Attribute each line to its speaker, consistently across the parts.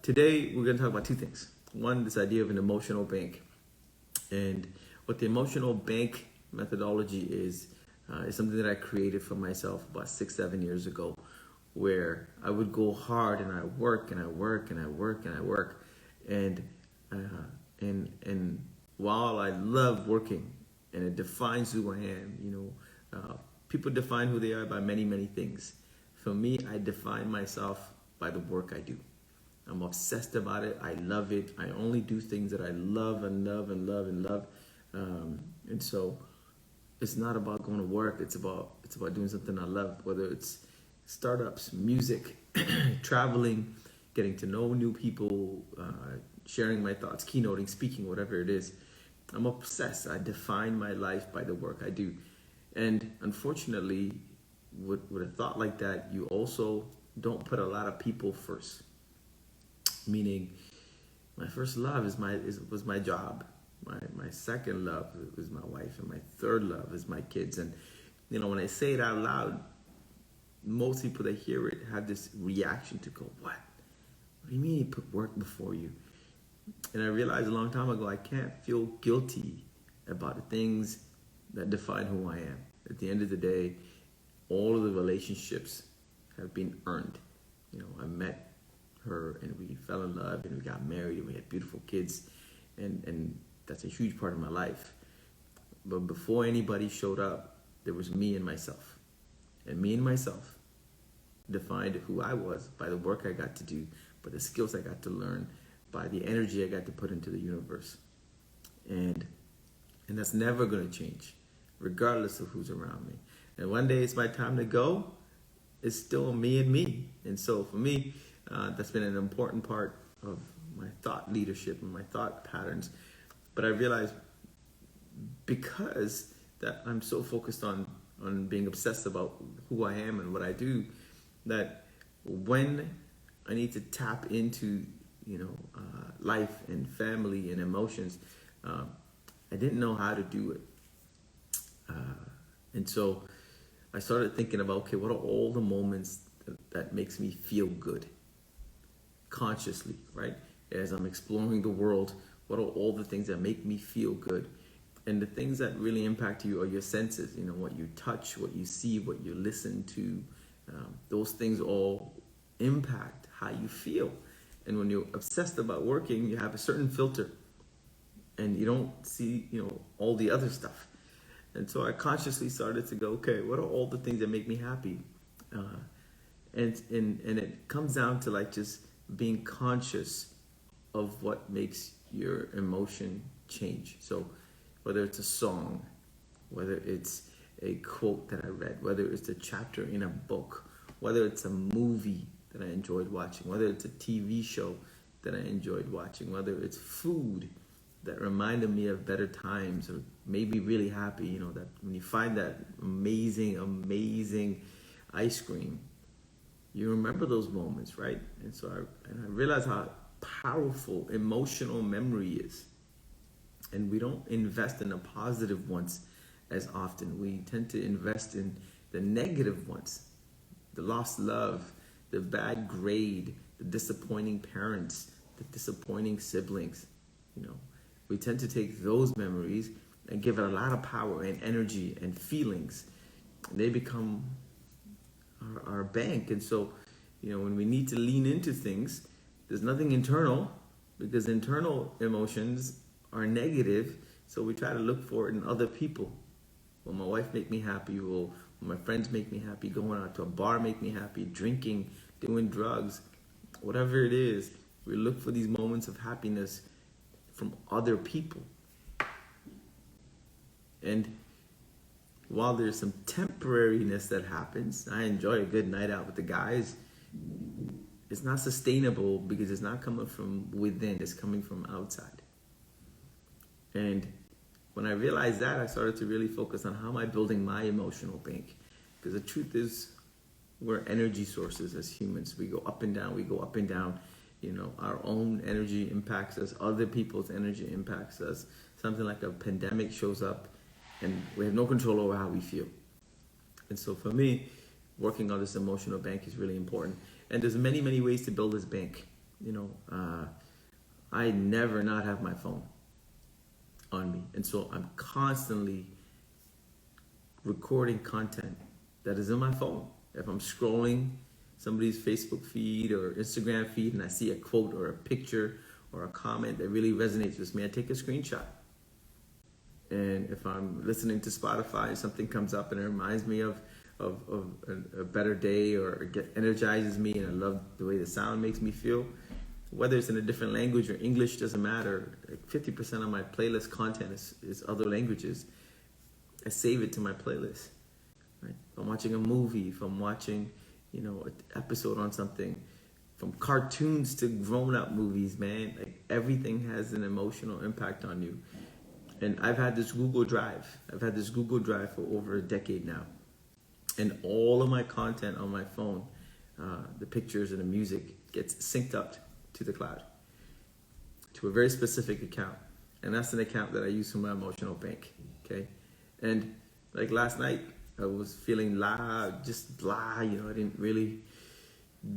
Speaker 1: Today, we're going to talk about two things. One, this idea of an emotional bank. And what the emotional bank methodology is something that I created for myself about 6-7 years ago, where I would go hard and I work and I work and I work and I work. And while I love working and it defines who I am, people define who they are by many, many things. For me, I define myself by the work I do. I'm obsessed about it. I love it. I only do things that I love and love and love and love. And so it's not about going to work. It's about doing something I love, whether it's startups, music, traveling, getting to know new people, sharing my thoughts, keynoting, speaking, whatever it is. I'm obsessed. I define my life by the work I do. And unfortunately, with a thought like that, you also don't put a lot of people first. Meaning, my first love was my job. My second love was my wife, and my third love is my kids. And when I say it out loud, most people that hear it have this reaction to go, "What? What do you mean you put work before you?" And I realized a long time ago, I can't feel guilty about the things that define who I am. At the end of the day, all of the relationships have been earned. I met her and we fell in love and we got married and we had beautiful kids, and that's a huge part of my life. But before anybody showed up, there was me and myself. And me and myself defined who I was by the work I got to do, by the skills I got to learn, by the energy I got to put into the universe. And that's never going to change, regardless of who's around me. And one day it's my time to go. It's still me and me. And so for me, that's been an important part of my thought leadership and my thought patterns. But I realized because that I'm so focused on being obsessed about who I am and what I do, that when I need to tap into life and family and emotions, I didn't know how to do it. And so I started thinking about, okay, what are all the moments that makes me feel good consciously, right? As I'm exploring the world, what are all the things that make me feel good? And the things that really impact you are your senses, what you touch, what you see, what you listen to. Those things all impact how you feel. And when you're obsessed about working, you have a certain filter and you don't see, all the other stuff. And so I consciously started to go, okay, what are all the things that make me happy? And it comes down to just being conscious of what makes your emotion change. So whether it's a song, whether it's a quote that I read, whether it's a chapter in a book, whether it's a movie that I enjoyed watching, whether it's a TV show that I enjoyed watching, whether it's food that reminded me of better times or made me really happy, that when you find that amazing ice cream, you remember those moments, right? And so I realized how powerful emotional memory is. And we don't invest in the positive ones as often. We tend to invest in the negative ones, the lost love, the bad grade, the disappointing parents, the disappointing siblings. We tend to take those memories and give it a lot of power and energy and feelings. And they become our bank. And so, when we need to lean into things, there's nothing internal, because internal emotions are negative. So we try to look for it in other people. Will my wife make me happy? Will my friends make me happy? Going out to a bar make me happy? Drinking, doing drugs, whatever it is, we look for these moments of happiness from other people. And while there's some temporariness that happens, I enjoy a good night out with the guys, it's not sustainable because it's not coming from within, it's coming from outside. And when I realized that, I started to really focus on how am I building my emotional bank. Because the truth is, we're energy sources as humans. We go up and down, our own energy impacts us, other people's energy impacts us. Something like a pandemic shows up and we have no control over how we feel. And so for me, working on this emotional bank is really important. And there's many, many ways to build this bank. You know, I never not have my phone on me. And so I'm constantly recording content that is in my phone. If I'm scrolling somebody's Facebook feed or Instagram feed and I see a quote or a picture or a comment that really resonates with me, I take a screenshot. And if I'm listening to Spotify and something comes up and it reminds me of a better day or energizes me, and I love the way the sound makes me feel, whether it's in a different language or English, doesn't matter. Like 50% of my playlist content is other languages. I save it to my playlist. Right? If I'm watching a movie, if I'm watching, an episode on something, from cartoons to grown-up movies, man, like everything has an emotional impact on you. And I've had this Google Drive. I've had this Google Drive for over a decade now. And all of my content on my phone, the pictures and the music, gets synced up to the cloud, to a very specific account. And that's an account that I use for my emotional bank, okay? And like last night, I was feeling just blah, I didn't really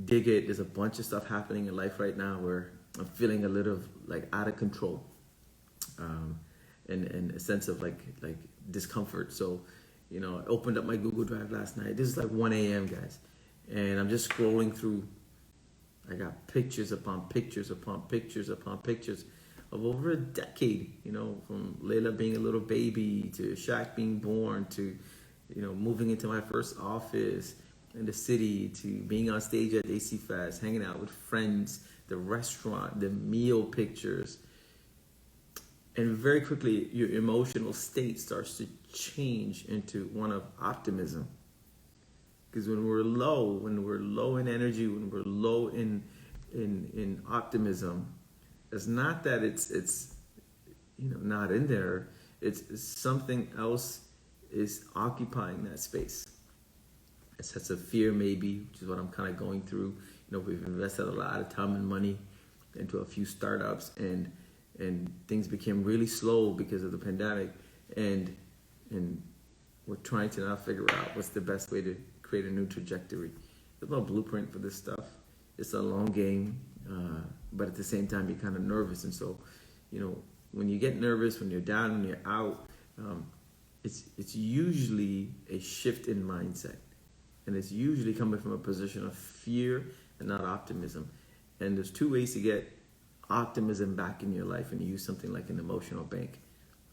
Speaker 1: dig it. There's a bunch of stuff happening in life right now where I'm feeling a little like out of control. And a sense of like discomfort. So, I opened up my Google Drive last night. This is like 1 a.m., guys. And I'm just scrolling through. I got pictures upon pictures upon pictures upon pictures of over a decade, from Layla being a little baby to Shaq being born to, moving into my first office in the city to being on stage at AC Fest, hanging out with friends, the restaurant, the meal pictures. And very quickly, your emotional state starts to change into one of optimism. Because when we're low in energy, when we're low in optimism, it's not that it's not in there. It's something else is occupying that space. A sense of fear, maybe, which is what I'm kind of going through. We've invested a lot of time and money into a few startups, and things became really slow because of the pandemic, and we're trying to now figure out what's the best way to create a new trajectory. There's no blueprint for this stuff. It's a long game, but at the same time, you're kind of nervous. And so, when you get nervous, when you're down, when you're out, it's usually a shift in mindset. And it's usually coming from a position of fear and not optimism. And there's two ways to get optimism back in your life, and you use something like an emotional bank.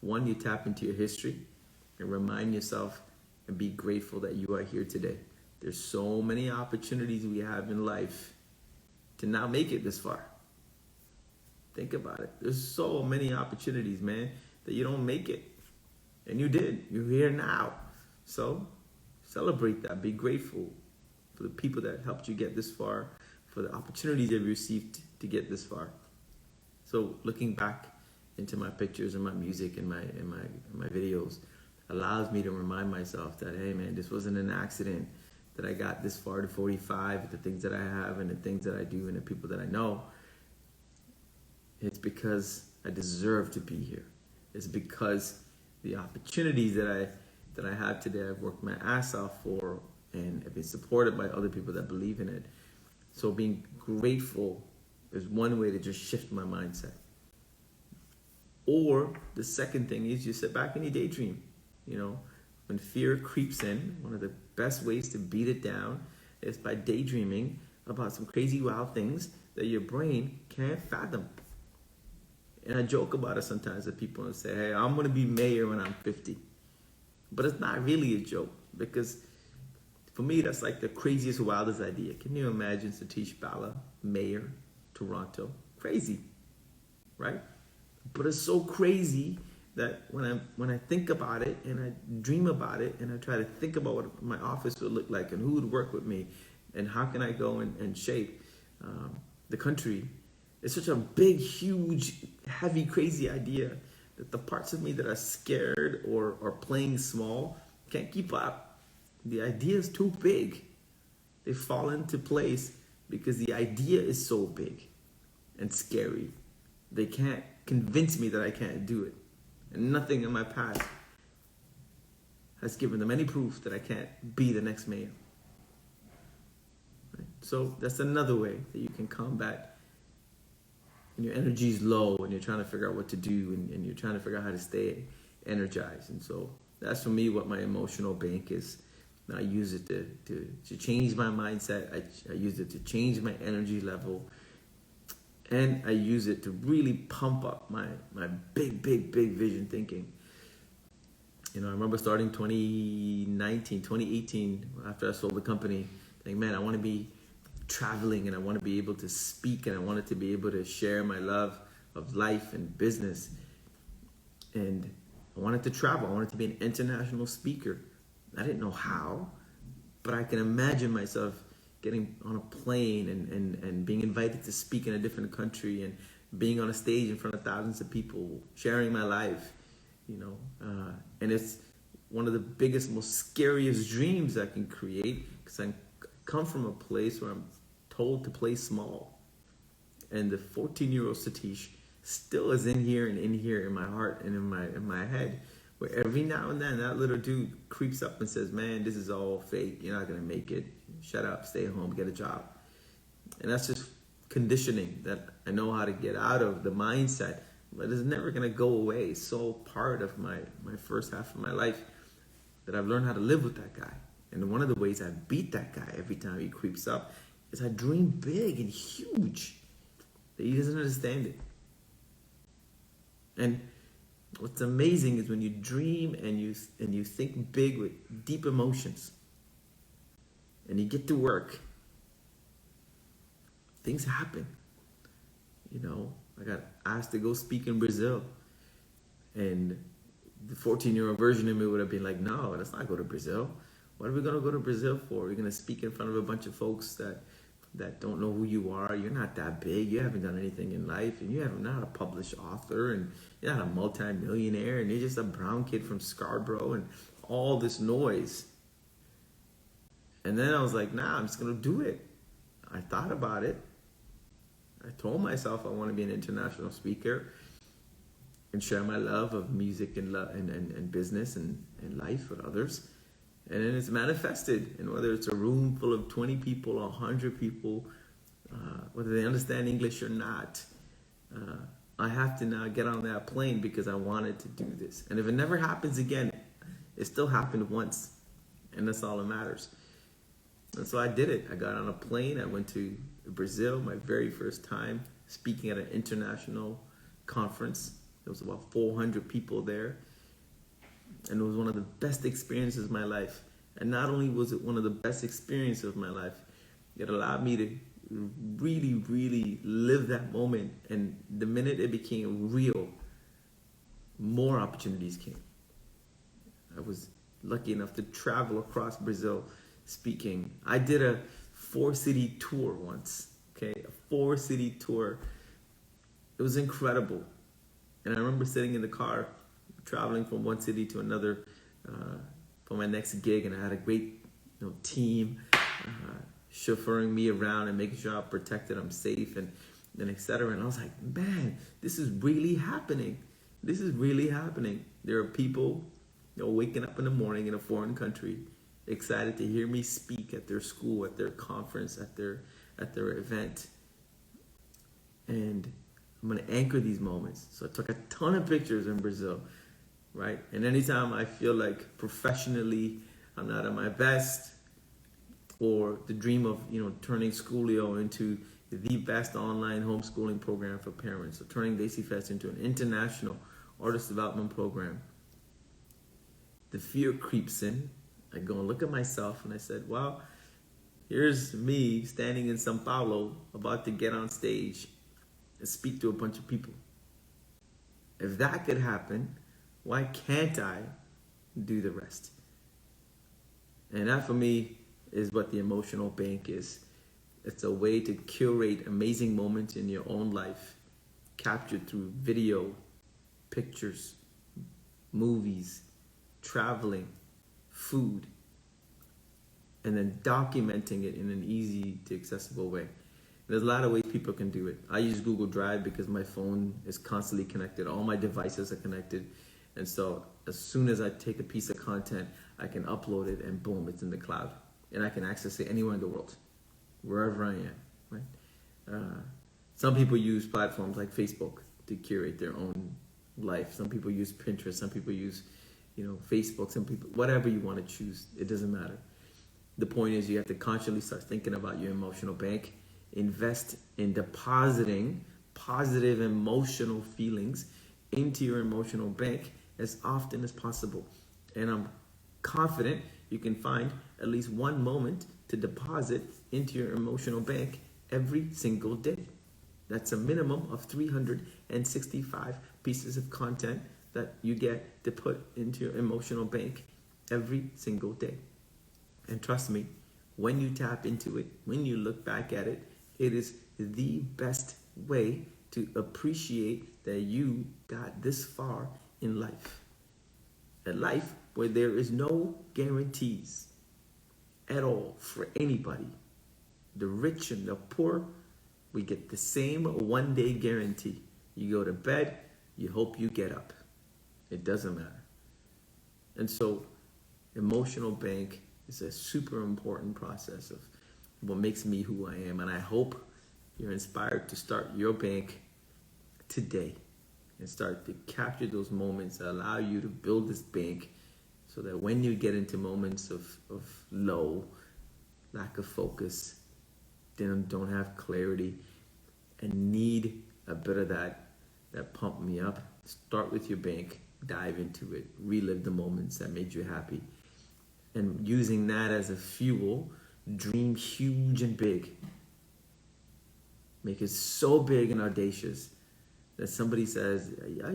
Speaker 1: One, you tap into your history and remind yourself and be grateful that you are here today. There's so many opportunities we have in life to now make it this far. Think about it. There's so many opportunities, man, that you don't make it. And you did. You're here now. So celebrate that. Be grateful for the people that helped you get this far, for the opportunities you've received to get this far. So looking back into my pictures and my music and my videos allows me to remind myself that, hey man, this wasn't an accident that I got this far to 45, the things that I have and the things that I do and the people that I know. It's because I deserve to be here. It's because the opportunities that I have today, I've worked my ass off for, and I've been supported by other people that believe in it. So being grateful is one way to just shift my mindset. Or the second thing is you sit back and you daydream. When fear creeps in, one of the best ways to beat it down is by daydreaming about some crazy wild things that your brain can't fathom. And I joke about it sometimes with people and say, hey, I'm going to be mayor when I'm 50. But it's not really a joke, because for me, that's like the craziest, wildest idea. Can you imagine Satish Bala, mayor, Toronto? Crazy, right? But it's so crazy that when I think about it and I dream about it and I try to think about what my office would look like and who would work with me and how can I go and shape the country, it's such a big, huge, heavy, crazy idea that the parts of me that are scared or are playing small can't keep up. The idea is too big. They fall into place because the idea is so big and scary. They can't convince me that I can't do it. And nothing in my past has given them any proof that I can't be the next mayor. Right? So that's another way that you can combat and your energy is low and you're trying to figure out what to do and you're trying to figure out how to stay energized. And so that's for me what my emotional bank is. I use it to change my mindset. I use it to change my energy level. And I use it to really pump up my big vision thinking. You know, I remember starting 2018, after I sold the company, thinking, man, I want to be traveling and I want to be able to speak and I wanted to be able to share my love of life and business. And I wanted to travel. I wanted to be an international speaker. I didn't know how, but I can imagine myself getting on a plane and being invited to speak in a different country and being on a stage in front of thousands of people, sharing my life, you know. And it's one of the biggest, most scariest dreams I can create because I come from a place where I'm told to play small. And the 14-year-old Satish still is in here in my heart and in my head, where every now and then that little dude creeps up and says, man, this is all fake. You're not going to make it. Shut up, stay home, get a job. And that's just conditioning that I know how to get out of the mindset, but it's never going to go away. It's so part of my first half of my life that I've learned how to live with that guy. And one of the ways I beat that guy every time he creeps up is I dream big and huge that he doesn't understand it. And what's amazing is when you dream and you think big with deep emotions and you get to work, things happen. You know, I got asked to go speak in Brazil, and the 14-year-old version of me would have been like, no, let's not go to Brazil. What are we going to go to Brazil for? We're going to speak in front of a bunch of folks that don't know who you are. You're not that big. You haven't done anything in life, and you're not a published author, and you're not a multi-millionaire, and you're just a brown kid from Scarborough, and all this noise. And then I was like, nah, I'm just going to do it. I thought about it. I told myself I want to be an international speaker and share my love of music and business and life with others. And then it's manifested. And whether it's a room full of 20 people or 100 people, whether they understand English or not, I have to now get on that plane because I wanted to do this. And if it never happens again, it still happened once. And that's all that matters. And so I did it. I got on a plane. I went to Brazil, my very first time speaking at an international conference. There was about 400 people there. And it was one of the best experiences of my life. And not only was it one of the best experiences of my life, it allowed me to really live that moment. And the minute it became real, more opportunities came. I was lucky enough to travel across Brazil speaking. I did a 4-city tour once, okay? A 4-city tour. It was incredible. And I remember sitting in the car, traveling from one city to another for my next gig, and I had a great team chauffeuring me around and making sure I'm protected, I'm safe, and etc. And I was like, man, this is really happening. This is really happening. There are people waking up in the morning in a foreign country, excited to hear me speak at their school, at their conference, at their event. And I'm going to anchor these moments. So I took a ton of pictures in Brazil, right? And anytime I feel like professionally I'm not at my best, or the dream of turning Schoolio into the best online homeschooling program for parents, or turning Daisy Fest into an international artist development program, the fear creeps in. I go and look at myself and I said, well, here's me standing in Sao Paulo about to get on stage and speak to a bunch of people. If that could happen, why can't I do the rest? And that for me is what the emotional bank is. It's a way to curate amazing moments in your own life, captured through video, pictures, movies, traveling, food, and then documenting it in an easy to accessible way. There's a lot of ways people can do it. I use Google Drive because my phone is constantly connected. All my devices are connected. And so as soon as I take a piece of content, I can upload it and boom, it's in the cloud. And I can access it anywhere in the world, wherever I am, right? Some people use platforms like Facebook to curate their own life. Some people use Pinterest. Some people use, Facebook. Some people, whatever you want to choose, it doesn't matter. The point is, you have to consciously start thinking about your emotional bank. Invest in depositing positive emotional feelings into your emotional bank as often as possible. And I'm confident you can find at least one moment to deposit into your emotional bank every single day. That's a minimum of 365 pieces of content that you get to put into your emotional bank every single day. And trust me, when you tap into it, when you look back at it, it is the best way to appreciate that you got this far in life. A life where there is no guarantees at all for anybody. The rich and the poor, we get the same one-day guarantee. You go to bed, you hope you get up. It doesn't matter. And so, emotional bank is a super important process of what makes me who I am. And I hope you're inspired to start your bank today and start to capture those moments that allow you to build this bank so that when you get into moments of low, lack of focus, don't have clarity, and need a bit of that pump me up, start with your bank, dive into it, relive the moments that made you happy. And using that as a fuel, dream huge and big. Make it so big and audacious that somebody says, are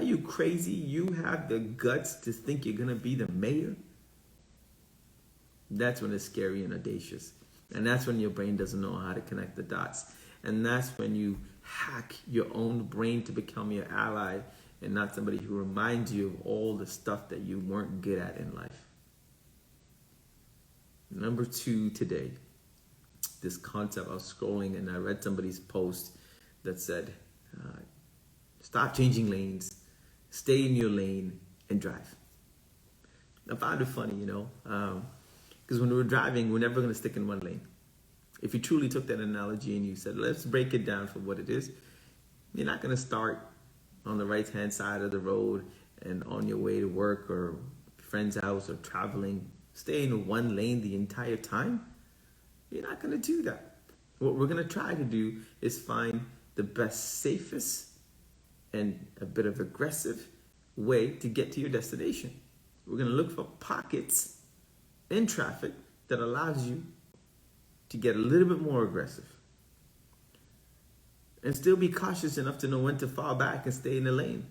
Speaker 1: you crazy? You have the guts to think you're gonna be the mayor? That's when it's scary and audacious. And that's when your brain doesn't know how to connect the dots. And that's when you hack your own brain to become your ally and not somebody who reminds you of all the stuff that you weren't good at in life. Number 2 today, this concept of scrolling, and I read somebody's post that said, stop changing lanes, stay in your lane, and drive. I found it funny, because when we're driving, we're never going to stick in one lane. If you truly took that analogy and you said, let's break it down for what it is, you're not going to start on the right-hand side of the road and on your way to work or friend's house or traveling, stay in one lane the entire time. You're not going to do that. What we're going to try to do is find the best, safest, and a bit of aggressive way to get to your destination. We're going to look for pockets in traffic that allows you to get a little bit more aggressive and still be cautious enough to know when to fall back and stay in the lane.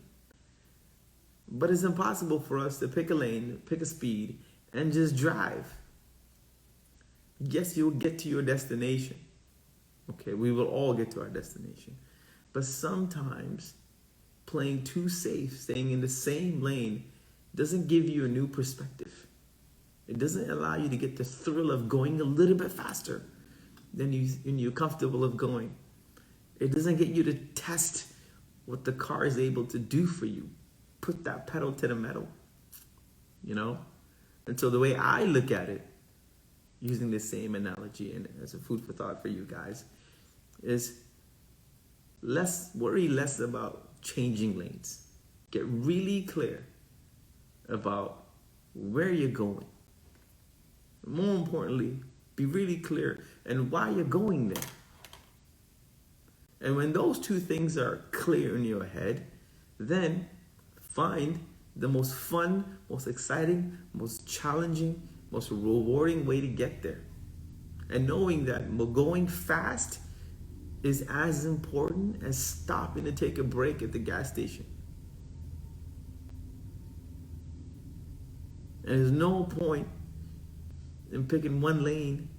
Speaker 1: But it's impossible for us to pick a lane, pick a speed, and just drive. Yes, you'll get to your destination. Okay, we will all get to our destination. But sometimes playing too safe, staying in the same lane, doesn't give you a new perspective. It doesn't allow you to get the thrill of going a little bit faster than you're comfortable of going. It doesn't get you to test what the car is able to do for you. Put that pedal to the metal, And so the way I look at it, using the same analogy and as a food for thought for you guys, is worry less about changing lanes. Get really clear about where you're going. More importantly, be really clear and why you're going there. And when those two things are clear in your head, then find the most fun, most exciting, most challenging, most rewarding way to get there. And knowing that going fast is as important as stopping to take a break at the gas station. And there's no point in picking one lane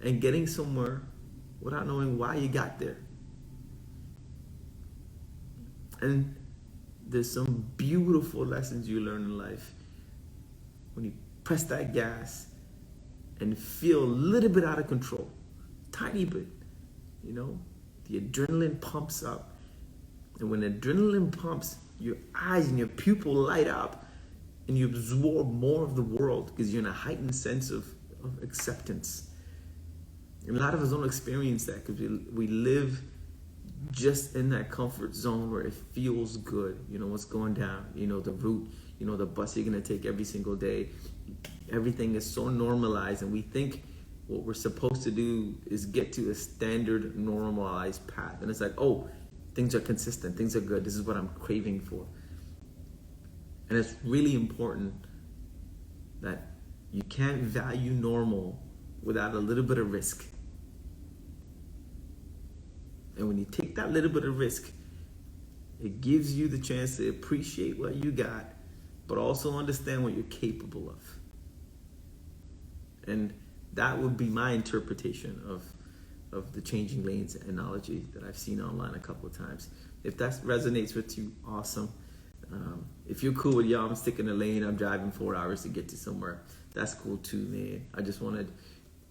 Speaker 1: and getting somewhere without knowing why you got there. And there's some beautiful lessons you learn in life when you press that gas and feel a little bit out of control, tiny bit, the adrenaline pumps up. And when adrenaline pumps, your eyes and your pupil light up and you absorb more of the world because you're in a heightened sense of acceptance. And a lot of us don't experience that because we live just in that comfort zone where it feels good. You know what's going down. You know the route. You know the bus you're gonna take every single day. Everything is so normalized, and we think what we're supposed to do is get to a standard normalized path. And it's like, oh, things are consistent, things are good. This is what I'm craving for. And it's really important that you can't value normal without a little bit of risk. And when you take that little bit of risk, it gives you the chance to appreciate what you got, but also understand what you're capable of. And that would be my interpretation of the changing lanes analogy that I've seen online a couple of times. If that resonates with you, awesome. If you're cool with y'all, I'm sticking in the lane, I'm driving 4 hours to get to somewhere. That's cool too, man. I just wanted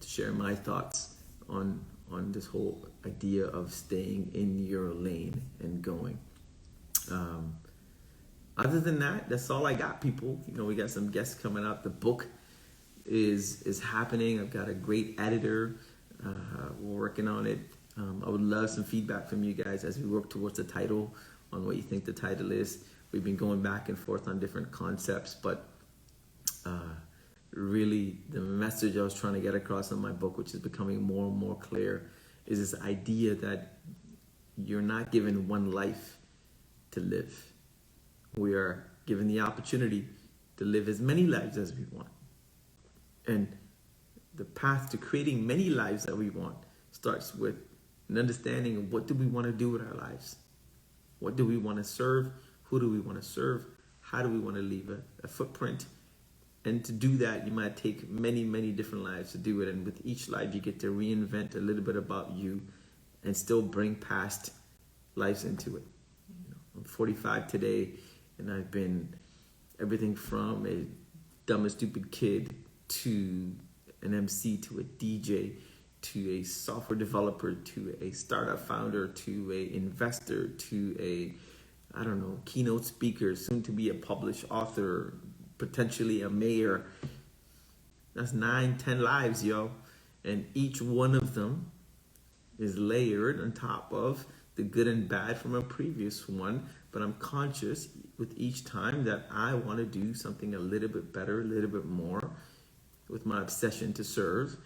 Speaker 1: to share my thoughts on this whole idea of staying in your lane and going. Other than that, that's all I got, people. You know, we got some guests coming up. The book is happening. I've got a great editor. We're working on it. I would love some feedback from you guys as we work towards the title, on what you think the title is. We've been going back and forth on different concepts, but really the message I was trying to get across in my book, which is becoming more and more clear, is this idea that you're not given one life to live. We are given the opportunity to live as many lives as we want. And the path to creating many lives that we want starts with an understanding of what do we want to do with our lives? What do we want to serve? Who do we want to serve? How do we want to leave a footprint? And to do that, you might take many, many different lives to do it. And with each life, you get to reinvent a little bit about you and still bring past lives into it. You know, I'm 45 today, and I've been everything from a dumb and stupid kid to an MC, to a DJ, to a software developer, to a startup founder, to a investor, to a, I don't know, keynote speaker, soon to be a published author, potentially a mayor. That's 9-10 lives, yo. And each one of them is layered on top of the good and bad from a previous one. But I'm conscious with each time that I want to do something a little bit better, a little bit more, with my obsession to serve.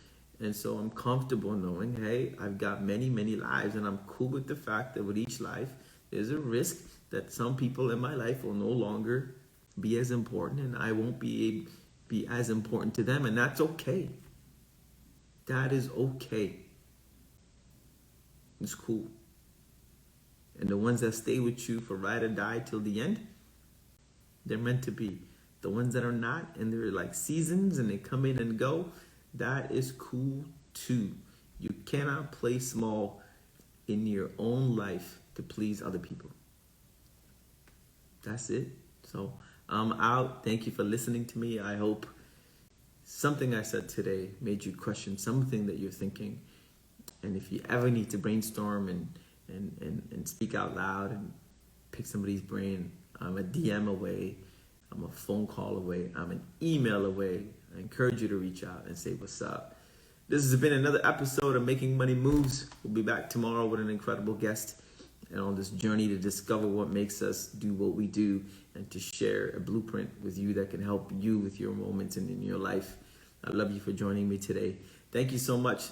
Speaker 1: And so I'm comfortable knowing, hey, I've got many, many lives, and I'm cool with the fact that with each life, there's a risk that some people in my life will no longer be as important, and I won't be as important to them, and that's okay. That is okay. It's cool. And the ones that stay with you for ride or die till the end, they're meant to be. The ones that are not, and they're like seasons and they come in and go, that is cool too. You cannot play small in your own life to please other people. That's it. So I'm out. Thank you for listening to me. I hope something I said today made you question something that you're thinking. And if you ever need to brainstorm and speak out loud and pick somebody's brain, I'm a DM away. I'm a phone call away. I'm an email away. I encourage you to reach out and say what's up. This has been another episode of Making Money Moves. We'll be back tomorrow with an incredible guest, and on this journey to discover what makes us do what we do, and to share a blueprint with you that can help you with your moments and in your life. I love you for joining me today. Thank you so much.